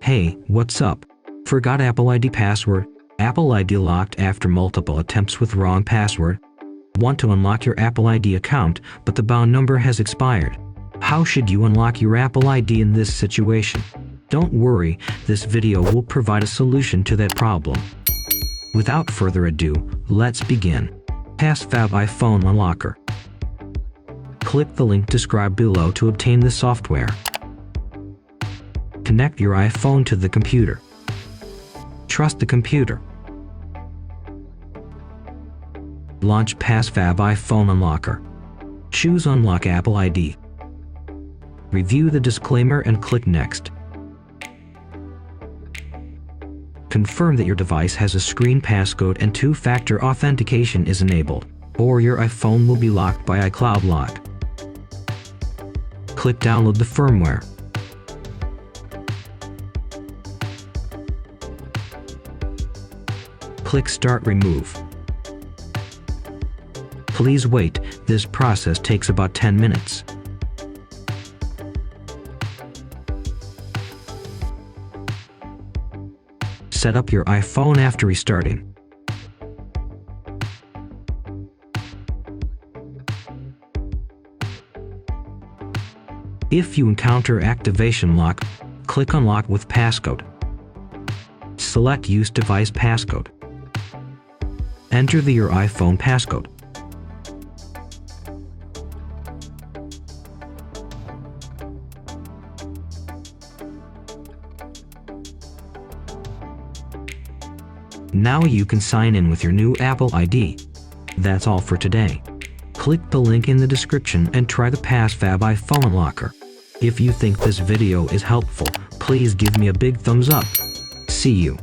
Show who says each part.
Speaker 1: Hey, what's up? Forgot Apple ID password? Apple ID locked after multiple attempts with wrong password? Want to unlock your Apple ID account, but the bound number has expired? How should you unlock your Apple ID in this situation? Don't worry, this video will provide a solution to that problem. Without further ado, let's begin. PassFab iPhone Unlocker. Click the link described below to obtain the software. Connect your iPhone to the computer. Trust the computer. Launch PassFab iPhone Unlocker. Choose Unlock Apple ID. Review the disclaimer and click Next. Confirm that your device has a screen passcode and two-factor authentication is enabled, or your iPhone will be locked by iCloud lock. Click Download the firmware. Click Start Remove. Please wait, this process takes about 10 minutes. Set up your iPhone after restarting. If you encounter activation lock, click Unlock with passcode. Select Use Device Passcode. Enter your iPhone passcode. Now you can sign in with your new Apple ID. That's all for today. Click the link in the description and try the PassFab iPhone Unlocker. If you think this video is helpful, please give me a big thumbs up. See you.